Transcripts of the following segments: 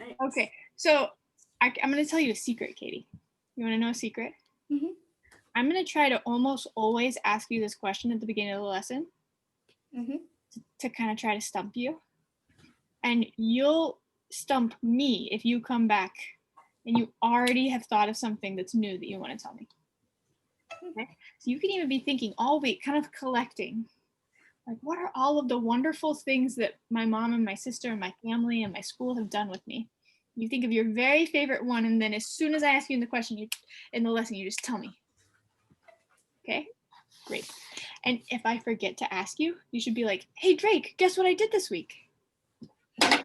Nice. Okay, so I'm going to tell you a secret, Katie. You want to know a secret? Mm-hmm. I'm going to try to almost always ask you this question at the beginning of the lesson Mm-hmm. to kind of try to stump you. And you'll stump me if you come back and you already have thought of something that's new that you want to tell me. Okay? So you can even be thinking all week, kind of collecting, like, what are all of the wonderful things that my mom and my sister and my family and my school have done with me? You think of your very favorite one, and then as soon as I ask you in the question, in the lesson, you just tell me. Okay? Great. And if I forget to ask you, you should be like, hey, Drake, guess what I did this week? Okay?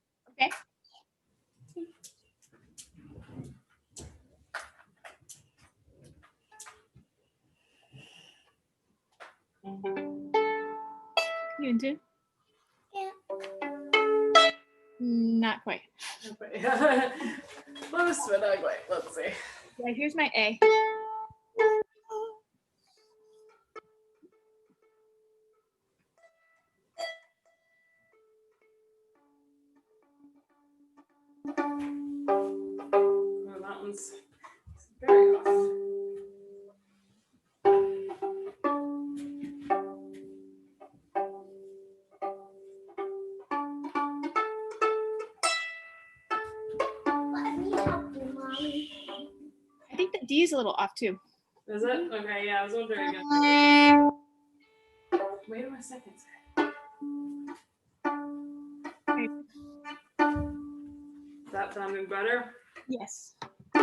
You in tune? Yeah. Not quite. Okay. Close, but not quite. Let's see. Yeah, here's my A. Oh, that one's very off. I think the D is a little off too. Is it? Okay, yeah, I was wondering. Wait a second. Okay. Is that sounding better? Yes. I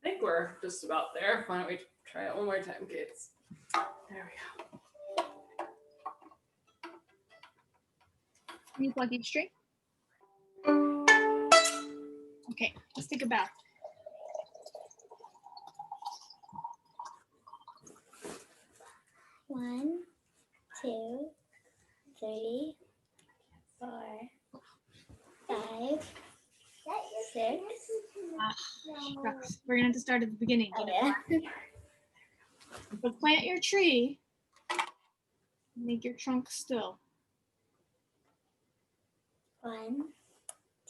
think we're just about there. Why don't we try it one more time, kids? There we go. Can you plug each string? Okay, let's take a bath. One, two, three, 4, 5, 6. Shucks. We're gonna have to start at the beginning. You know? Yeah. But plant your tree. Make your trunk still. 1,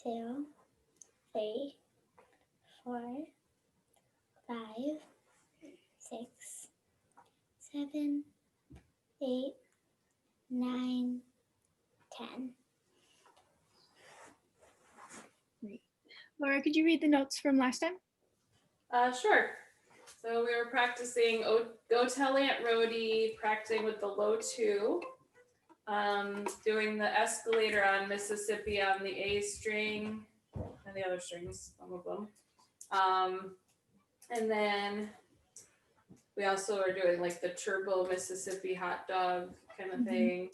2, 3, 4, 5, 6, 7, 8, 9, 10. Great. Laura, could you read the notes from last time? Sure. So we were practicing Go Tell Aunt Rhody, practicing with the low 2, doing the escalator on Mississippi on the A string, and the other strings, some of them. And then we also are doing like the turbo Mississippi hot dog kind of thing.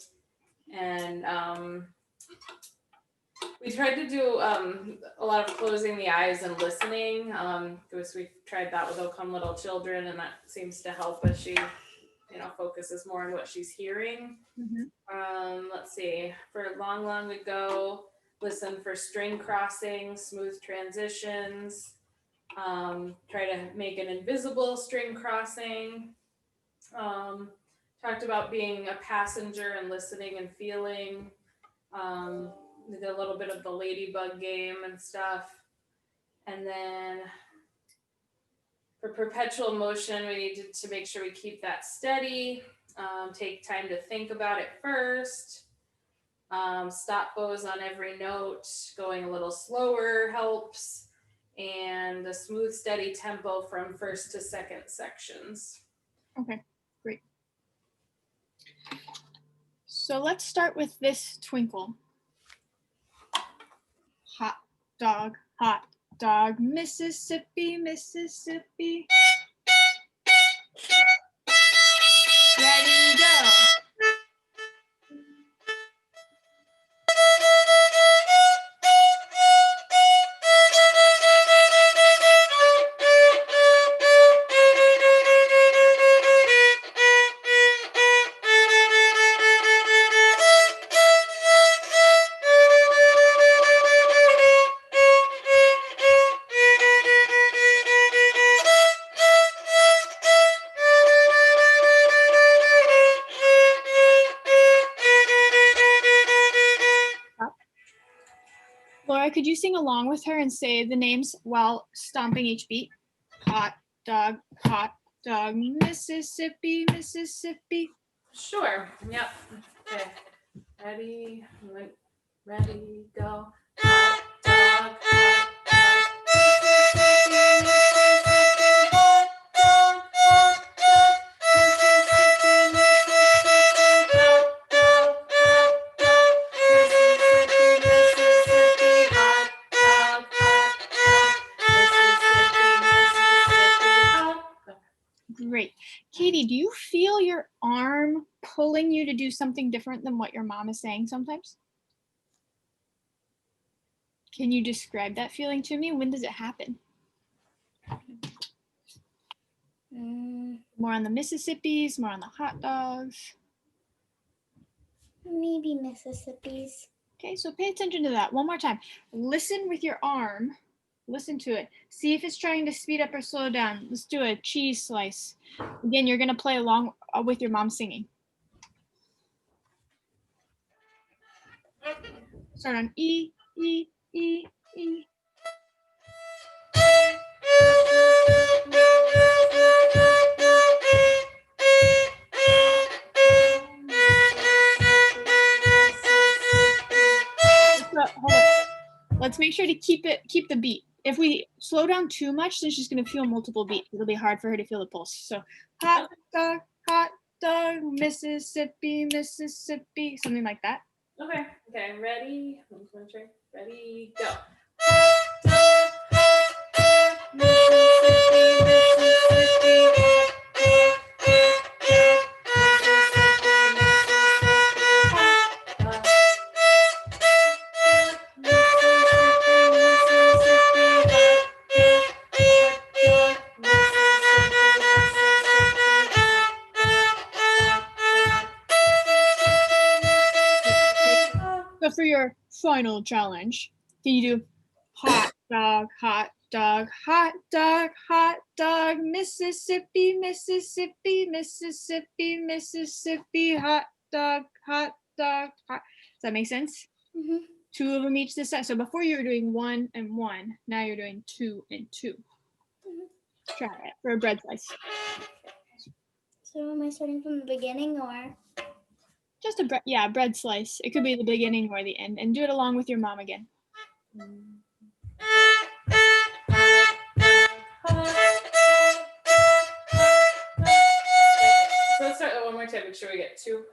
And we tried to do a lot of closing the eyes and listening. Because we tried that with O Come Little Children, and that seems to help as she, focuses more on what she's hearing. Let's see. For Long, Long Ago, listen for string crossings, smooth transitions. Try to make an invisible string crossing. Talked about being a passenger and listening and feeling. We did a little bit of the ladybug game and stuff. And then for perpetual motion, we needed to make sure we keep that steady. Take time to think about it first. Stop bows on every note. Going a little slower helps. And a smooth, steady tempo from first to second sections. Okay, great. So let's start with this twinkle. Hot dog, Mississippi, Mississippi. Ready, go. Joy, could you sing along with her and say the names while stomping each beat? Hot dog, Mississippi, Mississippi. Sure. Yep. Okay. Ready, ready, go. Hot dog, hot dog. Mississippi, hot dog, hot dog. Mississippi, Mississippi, hot dog, hot dog. Mississippi, Mississippi, hot dog, hot dog. Mississippi, Mississippi, hot dog. Great. Katie, do you feel your arm pulling you to do something different than what your mom is saying sometimes? Can you describe that feeling to me? When does it happen? More on the Mississippis, more on the hot dogs. Maybe Mississippi's. Okay, so pay attention to that one more time. Listen with your arm. Listen to it. See if it's trying to speed up or slow down. Let's do a cheese slice. Again, you're going to play along with your mom singing. Start on E, E, E, E. Hold on. Let's make sure to keep the beat. If we slow down too much, then she's going to feel multiple beats. It'll be hard for her to feel the pulse. So hot dog, Mississippi, Mississippi, something like that. Okay. Okay. Ready. Ready. Go. So for your final challenge, can you do hot dog, Mississippi, Mississippi, Mississippi, Mississippi, hot dog, hot. Does that make sense? Mm-hmm. 2 of them each this side. So before you were doing 1 and 1, now you're doing 2 and 2. Try it for a bread slice. So am I starting from the beginning or? Just a bread slice. It could be the beginning or the end, and do it along with your mom again. So let's start that one more time. Make sure we get two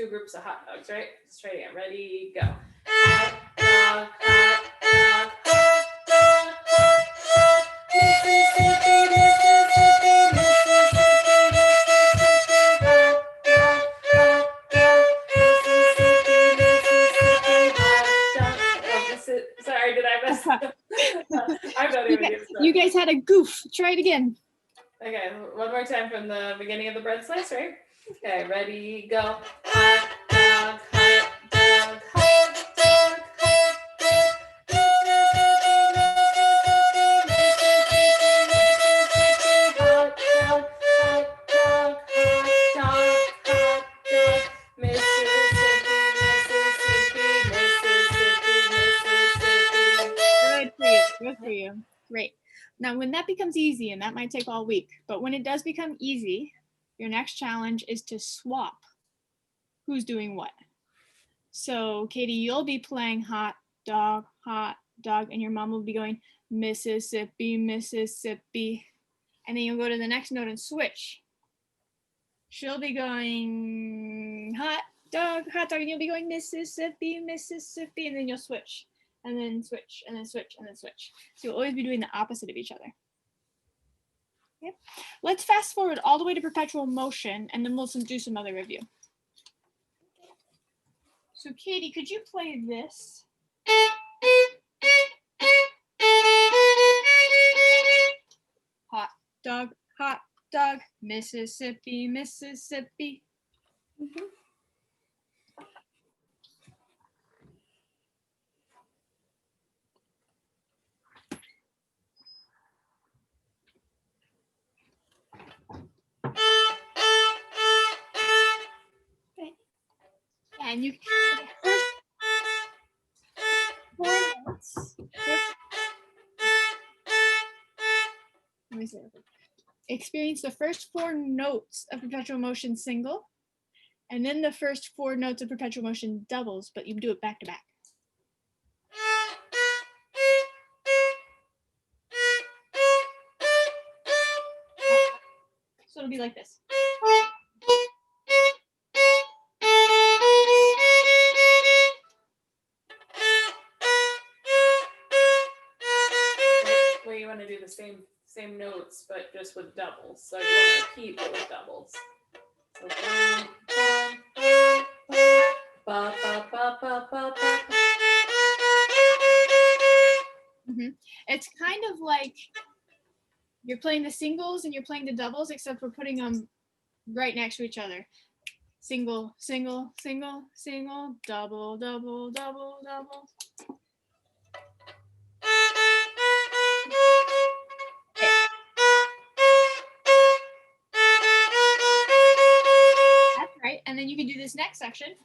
groups of hot dogs, right? Let's try it again. Ready, go. Hot dog, hot dog, hot dog, hot dog. Mississippi, Mississippi, Mississippi, Mississippi, hot dog, hot dog. Mississippi, Mississippi, hot dog. Oh, sorry, did I mess up? I'm not even getting started. You guys had a goof. Try it again. Okay, one more time from the beginning of the bread slice, right? Okay, ready, go. Hot dog, hot dog, hot dog, hot dog. Mississippi, hot dog, hot dog, hot dog, hot dog. Mississippi, Mississippi. Good for you. Great. Now, when that becomes easy, and that might take all week, but when it does become easy, your next challenge is to swap who's doing what. So, Katie, you'll be playing hot dog, and your mom will be going Mississippi, Mississippi. And then you'll go to the next note and switch. She'll be going hot dog, and you'll be going Mississippi, Mississippi, and then you'll switch. And then switch, and then switch, and then switch. So you'll always be doing the opposite of each other. Okay. Let's fast forward all the way to perpetual motion, and then we'll do some other review. So Katie, could you play this? Hot dog, Mississippi, Mississippi. Mm-hmm. And you 4 notes, experience the first 4 notes of perpetual motion single, and then the first 4 notes of perpetual motion doubles, but you do it back to back. So it'll be like this. Where you want to do the same notes, but just with doubles. So you want to repeat but with doubles. So ba ba ba ba ba ba. It's kind of like you're playing the singles and you're playing the doubles, except we're putting them right next to each other. Single, single, single, single, double, double, double, double. That's right. And then you can do this next section.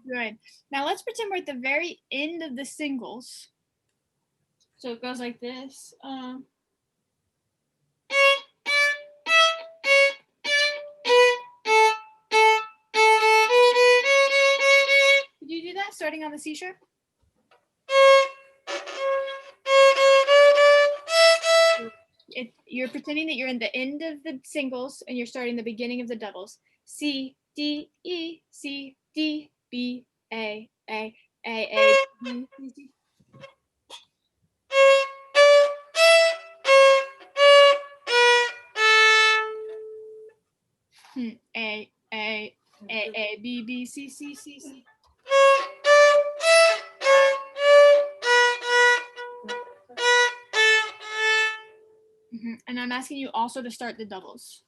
Good. Now let's pretend we're at the very end of the singles. So it goes like this. Could you do that starting on the C sharp? You're pretending that you're in the end of the singles and you're starting the beginning of the doubles. C, D, E, C, D, B, A, B, C, C. A, B, B, C, C, C, C. And I'm asking you also to start the doubles.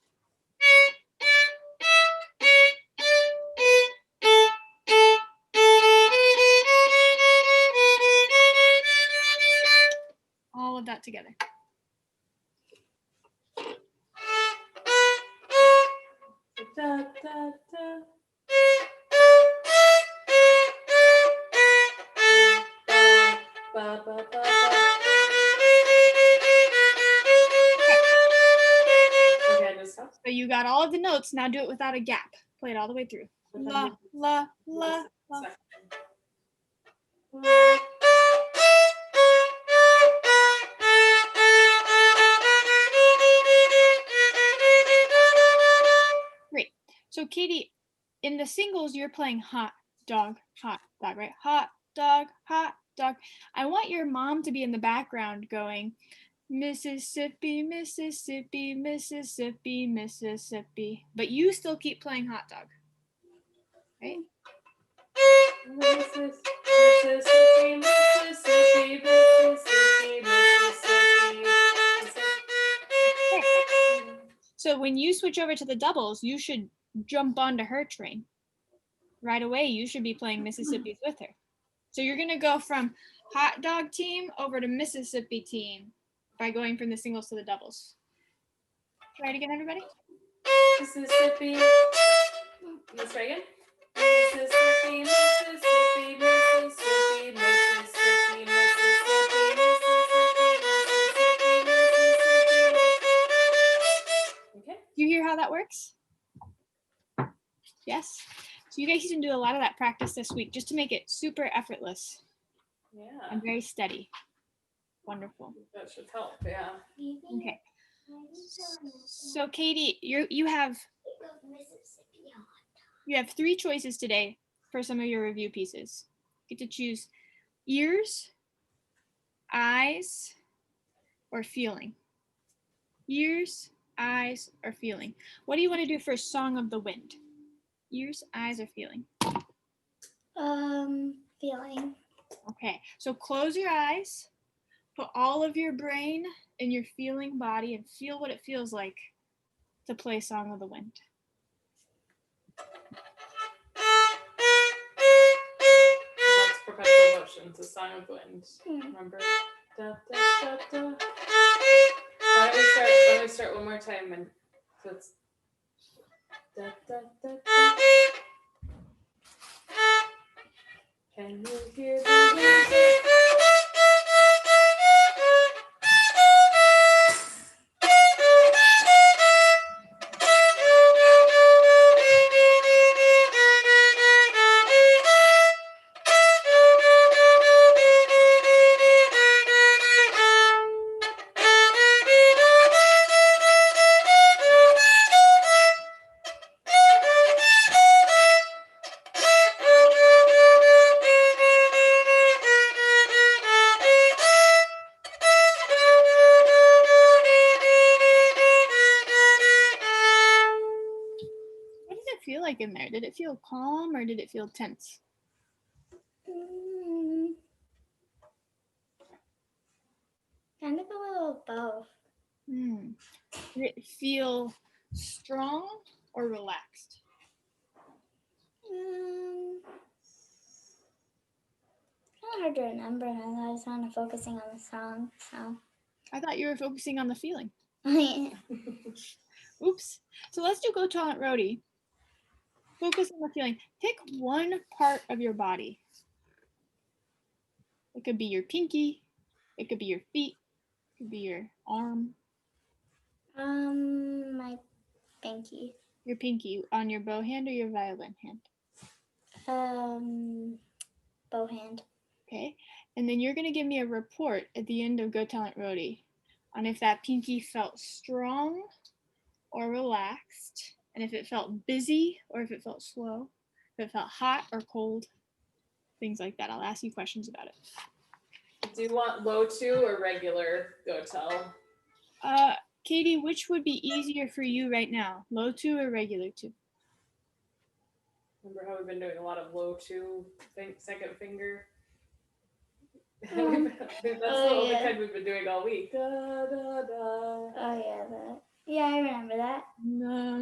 All of that together. Da, da, da. Ba, ba, ba, ba. Okay, just stop. So you got all of the notes. Now do it without a gap. Play it all the way through. La, la, la, la. Great. So Katie, in the singles, you're playing hot dog, right? Hot dog, hot dog. I want your mom to be in the background going, Mississippi, Mississippi, Mississippi, Mississippi. But you still keep playing hot dog. Right? Mississippi, Mississippi, Mississippi, Mississippi, Mississippi. So when you switch over to the doubles, you should jump onto her train. Right away, you should be playing Mississippi's with her. So you're going to go from hot dog team over to Mississippi team by going from the singles to the doubles. Try it again, everybody. Mississippi. Let's try again. Mississippi, Mississippi, Mississippi, Mississippi, Mississippi, Mississippi, Mississippi. Okay. Do you hear how that works? Yes. So you guys can do a lot of that practice this week just to make it super effortless Yeah. and very steady. Wonderful. That should help. Yeah. Okay. So Katie, you have 3 choices today for some of your review pieces. You get to choose ears, eyes, or feeling. Ears, eyes, or feeling. What do you want to do for Song of the Wind? Ears, eyes, or feeling? Feeling. Okay, so close your eyes, put all of your brain in your feeling body and feel what it feels like to play Song of the Wind. That's Perpetual Motions, The Song of Wind. Remember? Da, da, da, da. Why don't we start one more time? And so it's da, da, da, da. Can you hear the music? What did it feel like in there? Did it feel calm or did it feel tense? Kind of a little both. Did it feel strong or relaxed? Kind of hard to remember now that I was kind of focusing on the song. So. I thought you were focusing on the feeling. Yeah. Oops. So let's do Go Talent Roadie. Focus on the feeling. Pick one part of your body. It could be your pinky. It could be your feet. It could be your arm. My pinky. Your pinky on your bow hand or your violin hand. Bow hand. Okay. And then you're going to give me a report at the end of Go Talent Roadie on if that pinky felt strong or relaxed, and if it felt busy or if it felt slow, if it felt hot or cold, things like that. I'll ask you questions about it. Do you want low two or regular Go Tell? Katie, which would be easier for you right now? Low two or regular two? Remember how we've been doing a lot of low two, second finger? That's the only yeah. kind we've been doing all week. Da, da, da. Oh yeah, that. Yeah, I remember that. No.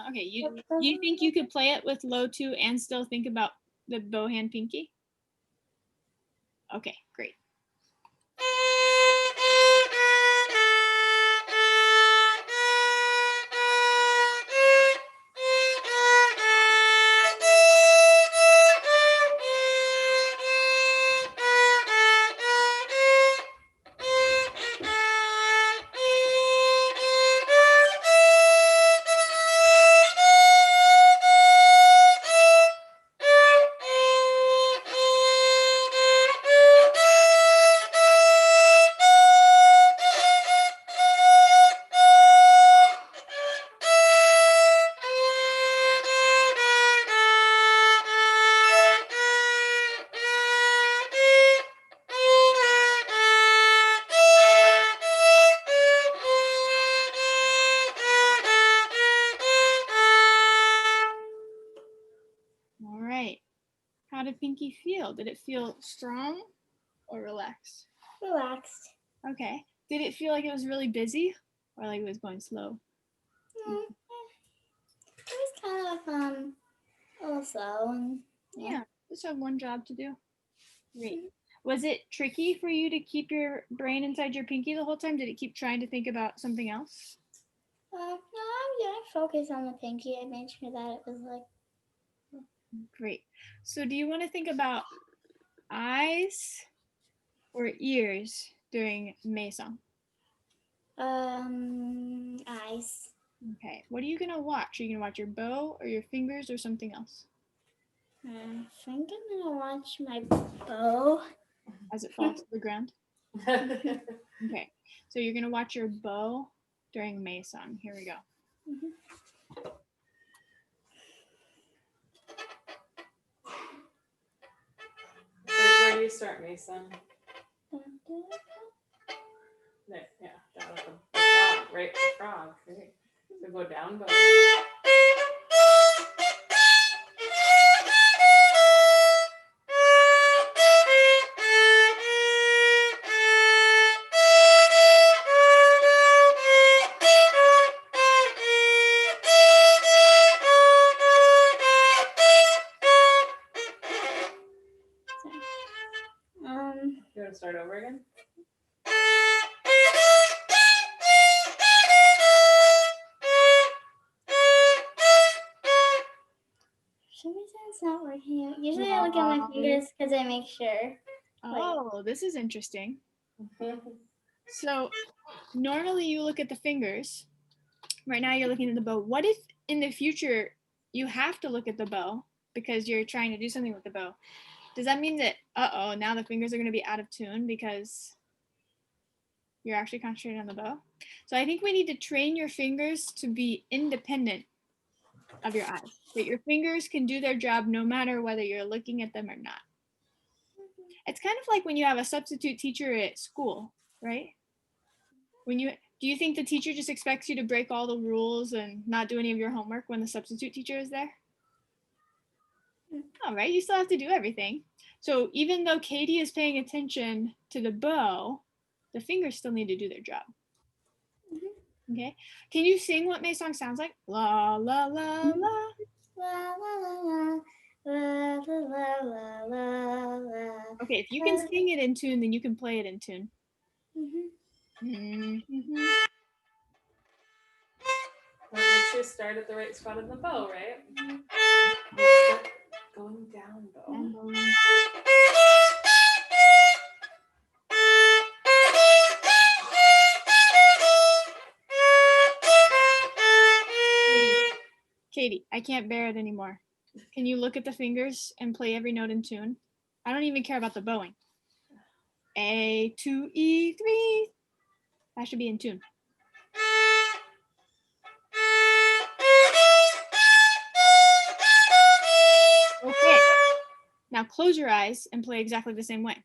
Okay, you think you could play it with low two and still think about the bow hand pinky? Okay, great. All right. How did pinky feel? Did it feel strong or relaxed? Relaxed. Okay. Did it feel like it was really busy or like it was going slow? It was kind of a little slow and Yeah, just have one job to do. Great. Was it tricky for you to keep your brain inside your pinky the whole time? Did it keep trying to think about something else? No, I focused on the pinky. I made sure that it was like. Great. So do you want to think about eyes or ears during May song? Eyes. Okay. What are you going to watch? Are you going to watch your bow or your fingers or something else? I think I'm gonna watch my bow. As it falls to the ground? Okay. So you're going to watch your bow during May song. Here we go. Where do you start, Mason? There, yeah, down at the frog, right? The frog, right? So go down, but. I look at my fingers because I make sure. Oh, this is interesting. Mhm. So normally you look at the fingers. Right now you're looking at the bow. What if in the future you have to look at the bow because you're trying to do something with the bow? Does that mean that, now the fingers are going to be out of tune because you're actually concentrating on the bow? So I think we need to train your fingers to be independent of your eyes. That your fingers can do their job no matter whether you're looking at them or not. It's kind of like when you have a substitute teacher at school, right? Do you think the teacher just expects you to break all the rules and not do any of your homework when the substitute teacher is there? All right, you still have to do everything. So even though Katie is paying attention to the bow, the fingers still need to do their job. Okay. Can you sing what May's song sounds like? La la la la. La la la la la la la la la. Okay, if you can sing it in tune, then you can play it in tune. Make sure you start at the right spot in the bow, right? Start going down bow. Katie, I can't bear it anymore. Can you look at the fingers and play every note in tune? I don't even care about the bowing. A, 2, E, 3. That should be in tune. Okay. Now close your eyes and play exactly the same way.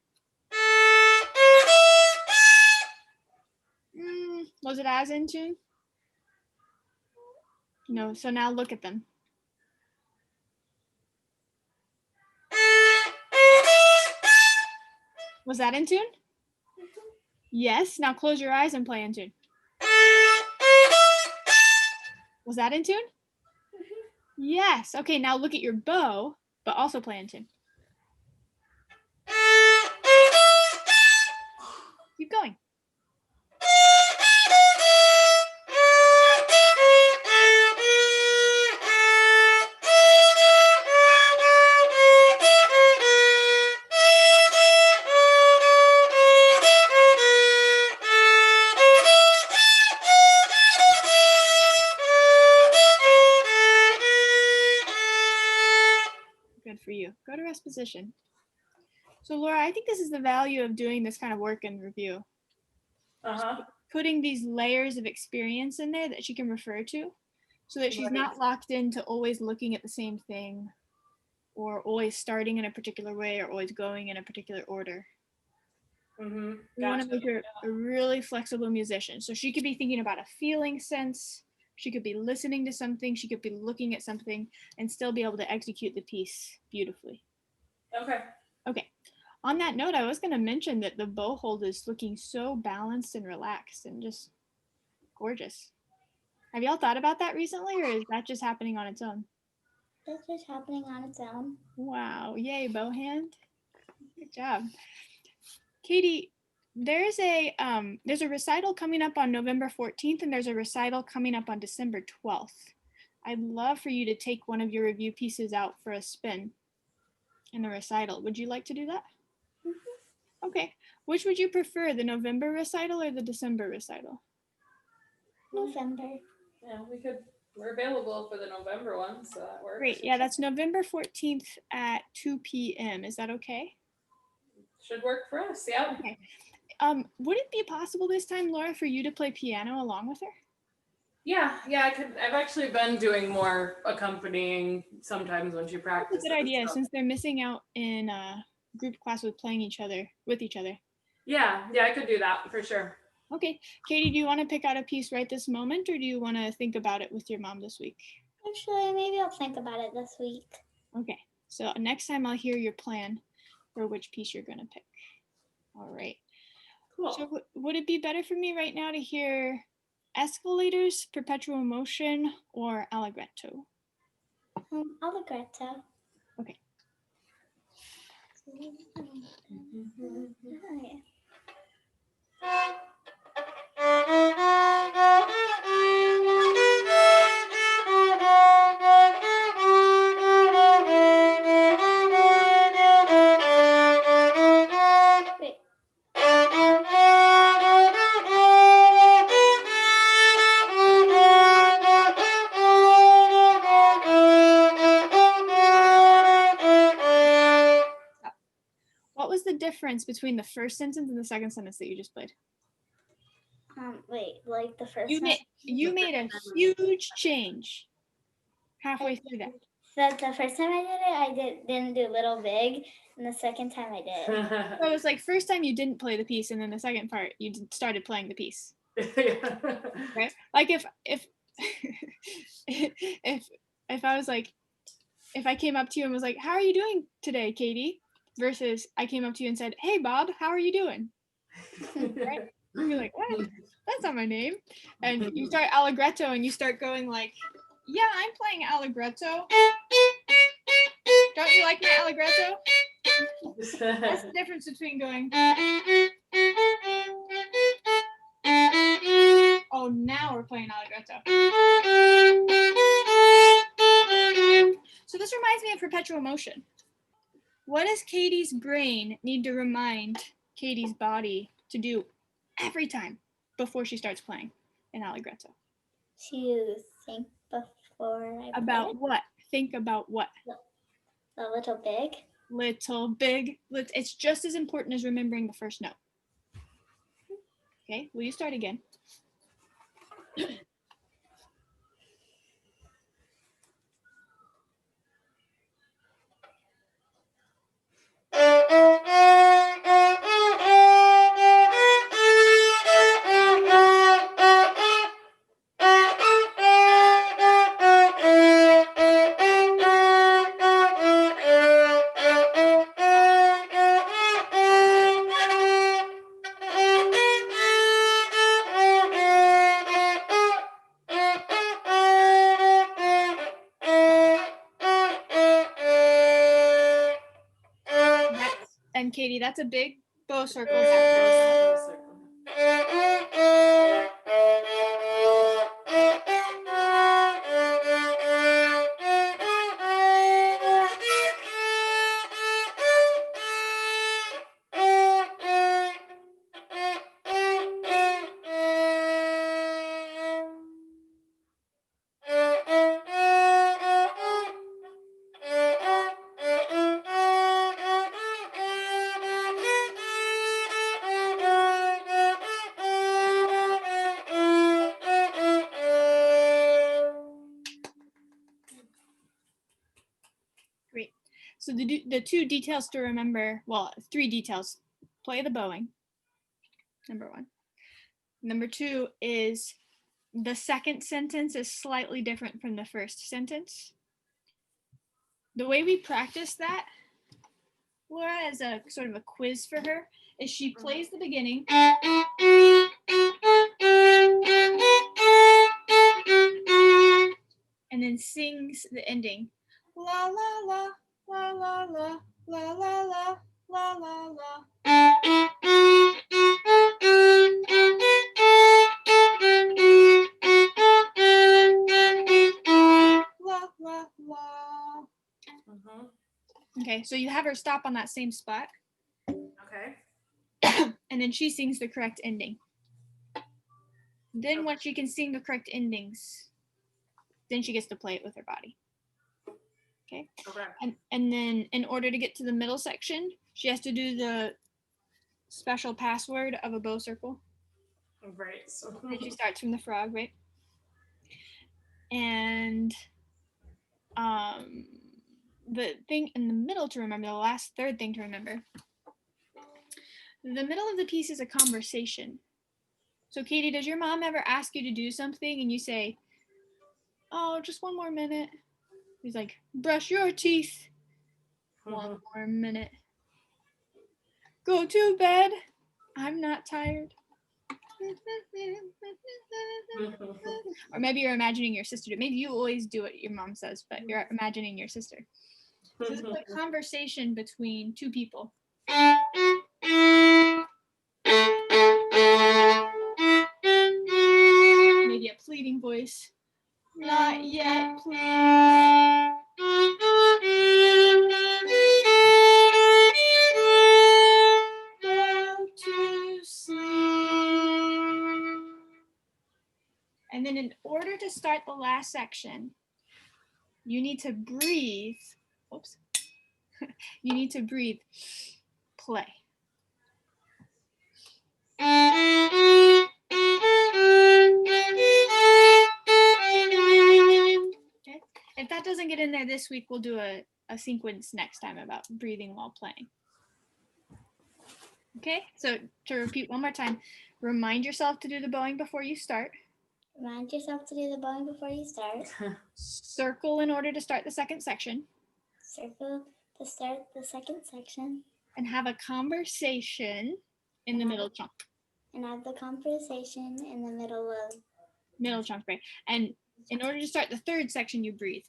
Was it as in tune? No, so now look at them. Was that in tune? Yes, now close your eyes and play in tune. Was that in tune? Yes, okay, now look at your bow, but also play in tune. Keep going. Good for you. Go to rest position. So Laura, I think this is the value of doing this kind of work in review. Putting these layers of experience in there that she can refer to so that she's not locked into always looking at the same thing or always starting in a particular way or always going in a particular order. We want to make her a really flexible musician. So she could be thinking about a feeling sense. She could be listening to something. She could be looking at something and still be able to execute the piece beautifully. Okay. On that note, I was going to mention that the bow hold is looking so balanced and relaxed and just gorgeous. Have y'all thought about that recently, or is that just happening on its own? That's just happening on its own. Wow. Yay, bow hand. Good job. Katie, there's a recital coming up on November 14th, and there's a recital coming up on December 12th. I'd love for you to take one of your review pieces out for a spin in the recital. Would you like to do that? Okay. Which would you prefer, the November recital or the December recital? November. Yeah, we're available for the November one, so that works. Great. Yeah, that's November 14th at 2 p.m. Is that okay? Should work for us, yeah. Okay. Would it be possible this time, Laura, for you to play piano along with her? Yeah, I could. I've actually been doing more accompanying sometimes when she practices. That's a good idea, since they're missing out in group class with playing with each other. Yeah, I could do that for sure. Okay, Katie, do you want to pick out a piece right this moment, or do you want to think about it with your mom this week? Actually, maybe I'll think about it this week. Okay, so next time I'll hear your plan for which piece you're going to pick. All right. Cool. So would it be better for me right now to hear Escalators, Perpetual Motion, or Allegretto? Allegretto. Okay. Okay. difference between the first sentence and the second sentence that you just played? Wait, like the first You one? made a huge change halfway through that. So the first time I did it, I didn't do little big, and the second time I did. So it was like first time you didn't play the piece, and then the second part you started playing the piece. Right? Like if if I was like, if I came up to you and was like, "How are you doing today, Katie?" versus I came up to you and said, "Hey, Bob, how are you doing?" Right? You're like, "What? That's not my name." And you start allegretto, and you start going like, "Yeah, I'm playing allegretto. Don't you like my allegretto?" That's the difference between going, "Oh, now we're playing allegretto." So this reminds me of perpetual motion. What does Katie's brain need to remind Katie's body to do every time before she starts playing an allegretto? To think before I About play what? Think about what? it. A little big. Little, big. It's just as important as remembering the first note. Okay, will you start again? And Katie, that's a big bow circle. Great. So the two details to remember, well, 3 details. Play the bowing, number 1. Number 2 is the second sentence is slightly different from the first sentence. The way we practice that, Laura, as a sort of a quiz for her, is she plays the beginning. And then sings the ending. La la la, la la la, la la la, la la la. La la la. Okay, so you have her stop on that same spot. Okay. And then she sings the correct ending. Then once she can sing the correct endings, then she gets to play it with her body. Okay. And then in order to get to the middle section, she has to do the special password of a bow circle. Right. So And she starts from the frog, right? And the thing in the middle to remember, the last third thing to remember, the middle of the piece is a conversation. So Katie, does your mom ever ask you to do something and you say, "Oh, just one more minute"? He's like, "Brush your teeth." One more minute. Go to bed. I'm not tired. Or maybe you're imagining your sister. Maybe you always do what your mom says, but you're imagining your sister. So this is a conversation between 2 people. Maybe a pleading voice. Not yet, please. Go to sleep. And then in order to start the last section, you need to breathe. Oops. You need to breathe. Play. Okay. If that doesn't get in there this week, we'll do a sequence next time about breathing while playing. Okay, so to repeat one more time, remind yourself to do the bowing before you start. Remind yourself to do the bowing before you start. Circle in order to start the second section. Circle to start the second section. And have a conversation in the middle chunk. And have the conversation in the middle of. Middle chunk break. And in order to start the third section, you breathe.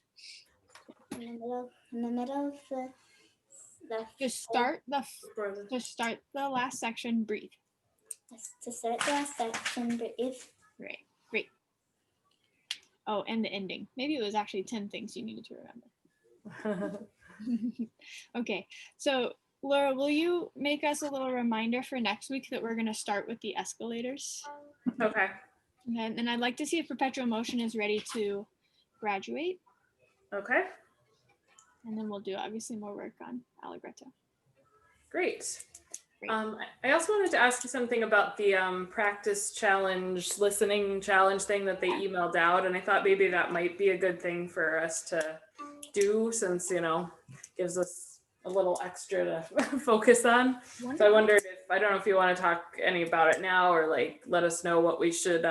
In the middle of the To start the last section, breathe. to start the last section, breathe. Right, great. Oh, and the ending. Maybe it was actually 10 things you needed to remember. Okay, so Laura, will you make us a little reminder for next week that we're going to start with the escalators? Okay. Okay, and I'd like to see if Perpetual Motion is ready to graduate. Okay. And then we'll do obviously more work on Allegretto. Great. Great. I also wanted to ask you something about the practice challenge, listening challenge thing that they emailed out. And I thought maybe that might be a good thing for us to do since, gives us a little extra to focus on. So I wondered if, I don't know if you want to talk any about it now or like, let us know what we should,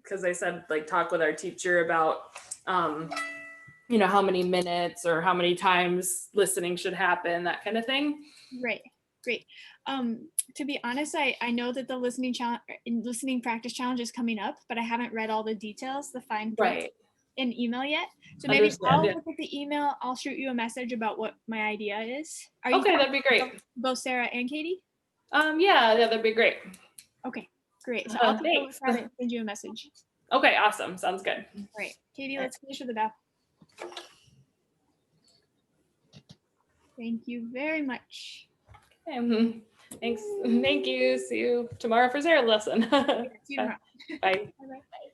because they said like talk with our teacher about, how many minutes or how many times listening should happen, that kind of thing. Right, great. To be honest, I know that the listening practice challenge is coming up, but I haven't read all the details, the fine print in email yet. So maybe I'll look at the email. I'll shoot you a message about what my idea is. Okay, that'd be great. Both Sarah and Katie? Yeah, that'd be great. Okay, great. So I'll take a look at it and send you a message. Okay, awesome. Sounds good. Great. Katie, let's finish with the bow. Thank you very much. Okay, thanks. Thank you. See you tomorrow for Sarah's lesson. See you tomorrow. Bye. Bye-bye.